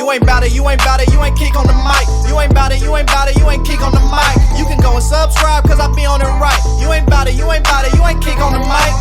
You ain't bout it, you ain't bout it, you ain't kick on the mic. You ain't bout it, you ain't bout it, you ain't kick on the mic. You can go and subscribe cause I be on it right. You ain't bout it, you ain't bout it, you ain't kick on the mic.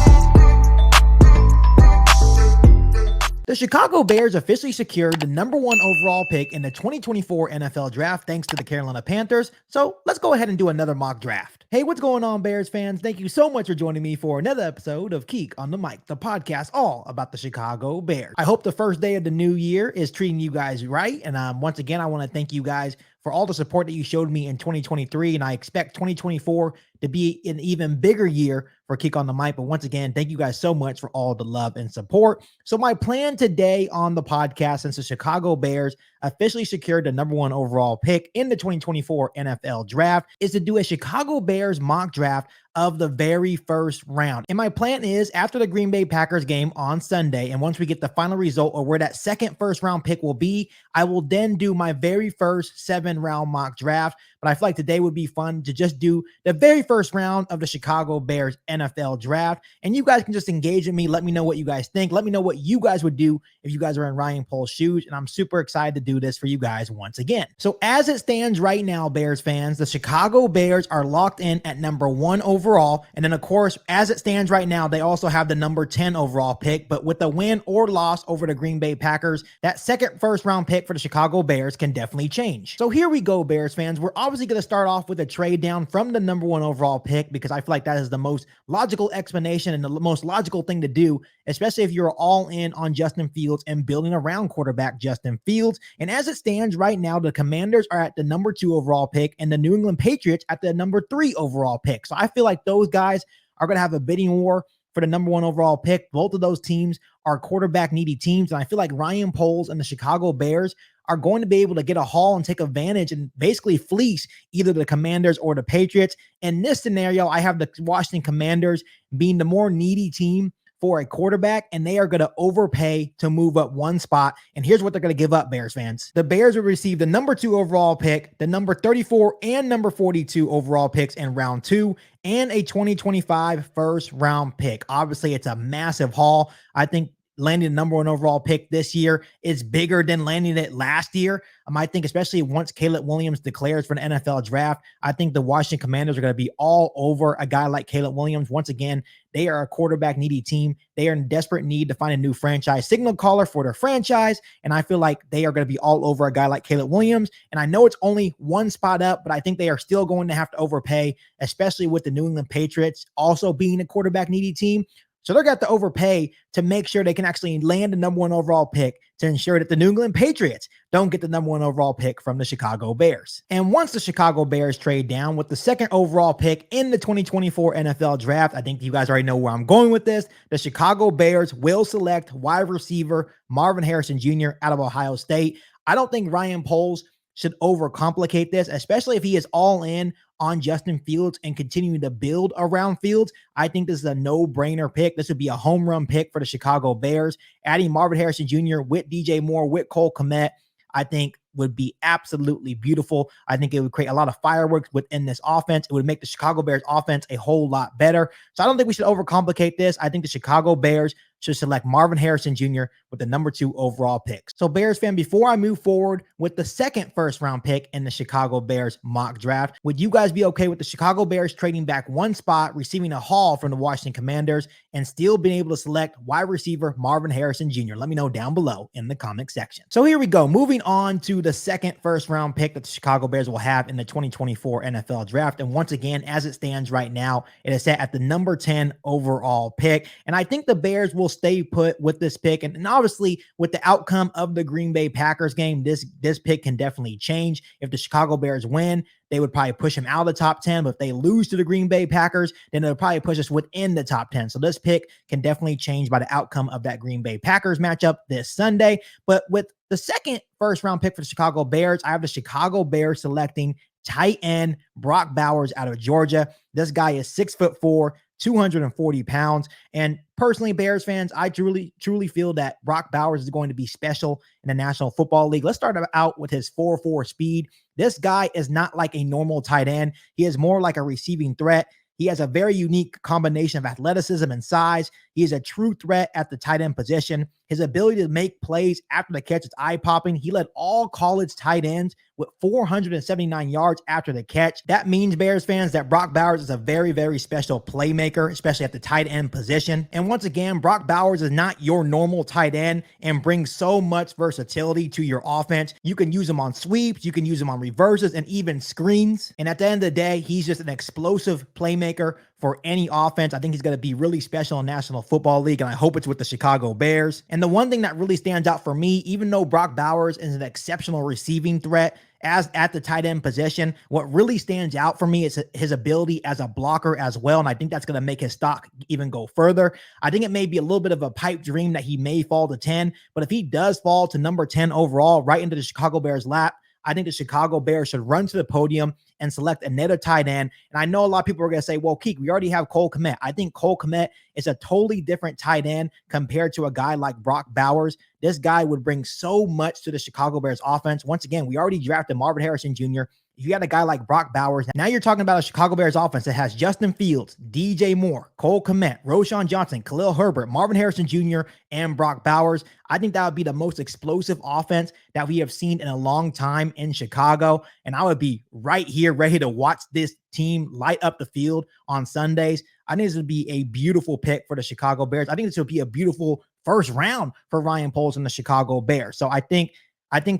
The Chicago Bears officially secured the number 1 overall pick in the 2024 NFL Draft thanks to the Carolina Panthers. So let's go ahead and do another mock draft. Hey, what's going on, Bears fans? Thank you so much for joining me for another episode of Keek on the Mic, the podcast all about the Chicago Bears. I hope the first day of the new year is treating you guys right. And once again, I want to thank you guys for all the support that you showed me in 2023. And I expect 2024 to be an even bigger year for Kick on the Mic. But once again, thank you guys so much for all the love and support. So my plan today on the podcast, since the Chicago Bears officially secured the number 1 overall pick in the 2024 NFL Draft, is to do a Chicago Bears mock draft of the very first round. And my plan is after the Green Bay Packers game on Sunday, and once we get the final result or where that second first round pick will be, I will then do my very first 7-round mock draft. But I feel like today would be fun to just do the very first round of the Chicago Bears NFL Draft. And you guys can just engage with me. Let me know what you guys think. Let me know what you guys would do if you guys are in Ryan Poles' shoes. And I'm super excited to do this for you guys once again. So as it stands right now, Bears fans, the Chicago Bears are locked in at number 1 overall. And then, of course, as it stands right now, they also have the number 10 overall pick. But with a win or loss over the Green Bay Packers, that second first round pick for the Chicago Bears can definitely change. So here we go, Bears fans. We're obviously going to start off with a trade down from the number 1 overall pick because I feel like that is the most logical explanation and the most logical thing to do, especially if you're all in on Justin Fields and building around quarterback Justin Fields. And as it stands right now, the Commanders are at the number 2 overall pick and the New England Patriots at the number 3 overall pick. So I feel like those guys are going to have a bidding war for the number 1 overall pick. Both of those teams are quarterback needy teams. And I feel like Ryan Poles and the Chicago Bears are going to be able to get a haul and take advantage and basically fleece either the Commanders or the Patriots. In this scenario, I have the Washington Commanders being the more needy team for a quarterback, and they are going to overpay to move up 1 spot. And here's what they're going to give up, Bears fans. The Bears will receive the number 2 overall pick, the number 34 and number 42 overall picks in round 2, and a 2025 first round pick. Obviously, it's a massive haul. I think landing the number 1 overall pick this year is bigger than landing it last year. I think especially once Caleb Williams declares for the NFL draft, I think the Washington Commanders are going to be all over a guy like Caleb Williams. Once again, they are a quarterback needy team. They are in desperate need to find a new franchise signal caller for their franchise. And I feel like they are going to be all over a guy like Caleb Williams. And I know it's only 1 spot up, but I think they are still going to have to overpay, especially with the New England Patriots also being a quarterback needy team. So they're going to have to overpay to make sure they can actually land the number 1 overall pick to ensure that the New England Patriots don't get the number 1 overall pick from the Chicago Bears. And once the Chicago Bears trade down with the 2nd overall pick in the 2024 NFL Draft, I think you guys already know where I'm going with this. The Chicago Bears will select wide receiver Marvin Harrison Jr. out of Ohio State. I don't think Ryan Poles should overcomplicate this, especially if he is all in on Justin Fields and continuing to build around Fields. I think this is a no-brainer pick. This would be a home run pick for the Chicago Bears. Adding Marvin Harrison Jr. with DJ Moore, with Cole Kmet, I think would be absolutely beautiful. I think it would create a lot of fireworks within this offense. It would make the Chicago Bears offense a whole lot better. So I don't think we should overcomplicate this. I think the Chicago Bears should select Marvin Harrison Jr. with the number 2 overall pick. So Bears fan, before I move forward with the 2nd first round pick in the Chicago Bears mock draft, would you guys be okay with the Chicago Bears trading back 1 spot, receiving a haul from the Washington Commanders, and still being able to select wide receiver Marvin Harrison Jr.? Let me know down below in the comment section. So here we go. Moving on to the 2nd first round pick that the Chicago Bears will have in the 2024 NFL draft. And once again, as it stands right now, it is set at the number 10 overall pick. And I think the Bears will stay put with this pick. And obviously with the outcome of the Green Bay Packers game, this pick can definitely change. If the Chicago Bears win, they would probably push him out of the top 10. But if they lose to the Green Bay Packers, then they'll probably push us within the top 10. So this pick can definitely change by the outcome of that Green Bay Packers matchup this Sunday. But with the 2nd first round pick for the Chicago Bears, I have the Chicago Bears selecting tight end Brock Bowers out of Georgia. This guy is 6'4", 240 pounds. And personally, Bears fans, I truly feel that Brock Bowers is going to be special in the National Football League. Let's start out with his 4.4 speed. This guy is not like a normal tight end. He is more like a receiving threat. He has a very unique combination of athleticism and size. He is a true threat at the tight end position. His ability to make plays after the catch is eye-popping. He led all college tight ends with 479 yards after the catch. That means, Bears fans, that Brock Bowers is a very, very special playmaker, especially at the tight end position. And once again, Brock Bowers is not your normal tight end and brings so much versatility to your offense. You can use him on sweeps, you can use him on reverses, and even screens. And at the end of the day, he's just an explosive playmaker for any offense. I think he's going to be really special in National Football League, and I hope it's with the Chicago Bears. And the one thing that really stands out for me, even though Brock Bowers is an exceptional receiving threat as at the tight end position, what really stands out for me is his ability as a blocker as well. And I think that's going to make his stock even go further. I think it may be a little bit of a pipe dream that he may fall to 10, but if he does fall to number 10 overall, right into the Chicago Bears lap, I think the Chicago Bears should run to the podium and select another tight end. And I know a lot of people are going to say, well, Keek, we already have Cole Kmet. I think Cole Kmet is a totally different tight end compared to a guy like Brock Bowers. This guy would bring so much to the Chicago Bears offense. Once again, we already drafted Marvin Harrison Jr. If you got a guy like Brock Bowers, now you're talking about a Chicago Bears offense that has Justin Fields, DJ Moore, Cole Kmet, Roschon Johnson, Khalil Herbert, Marvin Harrison Jr., and Brock Bowers. I think that would be the most explosive offense that we have seen in a long time in Chicago. And I would be right here ready to watch this team light up the field on Sundays. I think this would be a beautiful pick for the Chicago Bears. I think this would be a beautiful first round for Ryan Poles and the Chicago Bears. So I think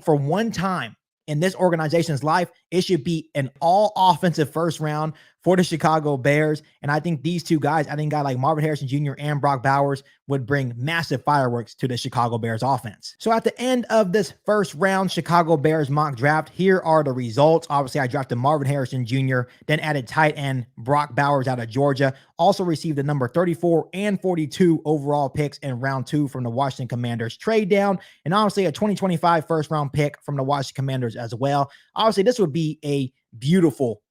for one time in this organization's life, it should be an all offensive first round for the Chicago Bears. And I think these two guys, I think a guy like Marvin Harrison Jr. and Brock Bowers would bring massive fireworks to the Chicago Bears offense. So at the end of this first round Chicago Bears mock draft, here are the results. Obviously, I drafted Marvin Harrison Jr., then added tight end Brock Bowers out of Georgia. Also received the number 34 and 42 overall picks in round 2 from the Washington Commanders trade down. And obviously a 2025 first round pick from the Washington Commanders as well. Obviously, this would be a beautiful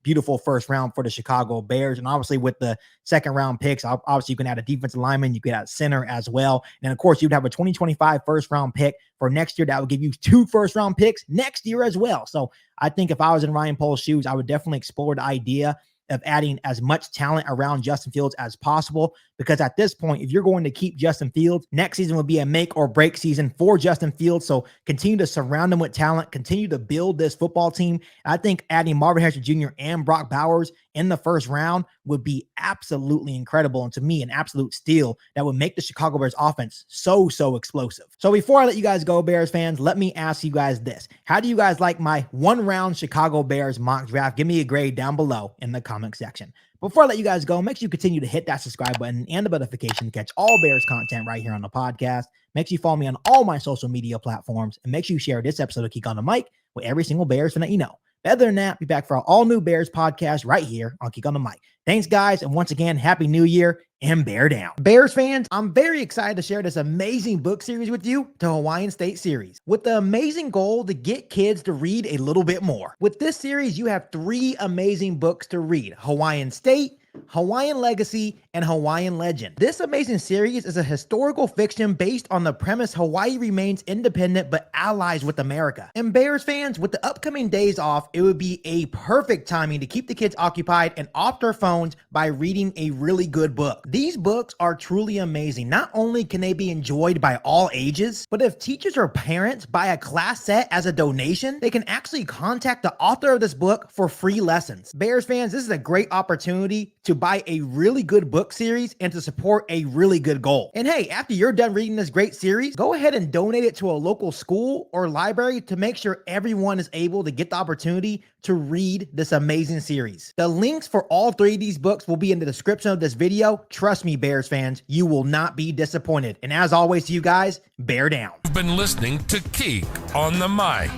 first round for the Chicago Bears. And obviously with the second round picks, obviously you can add a defensive lineman, you can add center as well. And of course you'd have a 2025 first round pick for next year. That would give you 2 first round picks next year as well. So I think if I was in Ryan Poles' shoes, I would definitely explore the idea of adding as much talent around Justin Fields as possible, because at this point, if you're going to keep Justin Fields, next season will be a make or break season for Justin Fields. So continue to surround him with talent, continue to build this football team. I think adding Marvin Harrison Jr. and Brock Bowers in the first round would be absolutely incredible. And to me, an absolute steal that would make the Chicago Bears offense so explosive. So before I let you guys go, Bears fans, let me ask you guys this. How do you guys like my 1-round Chicago Bears mock draft? Give me a grade down below in the comment section. Before I let you guys go, make sure you continue to hit that subscribe button and the notification to catch all Bears content right here on the podcast. Make sure you follow me on all my social media platforms, and make sure you share this episode of Keek on the Mic with every single Bears fan that you know. Other than that, be back for our all-new Bears podcast right here on Keek on the Mic. Thanks, guys, and once again, Happy New Year and bear down. Bears fans, I'm very excited to share this amazing book series with you, the Hawaiian State series, with the amazing goal to get kids to read a little bit more. With this series, you have 3 amazing books to read: Hawaiian State, Hawaiian Legacy, and Hawaiian Legend. This amazing series is a historical fiction based on the premise Hawaii remains independent but allies with America. And Bears fans, with the upcoming days off, it would be a perfect timing to keep the kids occupied and off their phones by reading a really good book. These books are truly amazing. Not only can they be enjoyed by all ages, but if teachers or parents buy a class set as a donation, they can actually contact the author of this book for free lessons. Bears fans, this is a great opportunity to buy a really good book series and to support a really good goal. And hey, after you're done reading this great series, go ahead and donate it to a local school or library to make sure everyone is able to get the opportunity to read this amazing series. The links for all 3 of these books will be in the description of this video. Trust me, Bears fans, you will not be disappointed. And as always, to you guys, bear down. You've been listening to Keek on the Mic,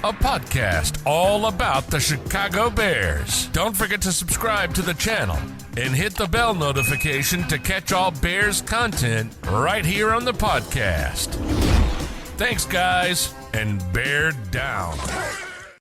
a podcast all about the Chicago Bears. Don't forget to subscribe to the channel and hit the bell notification to catch all Bears content right here on the podcast. Thanks, guys, and bear down.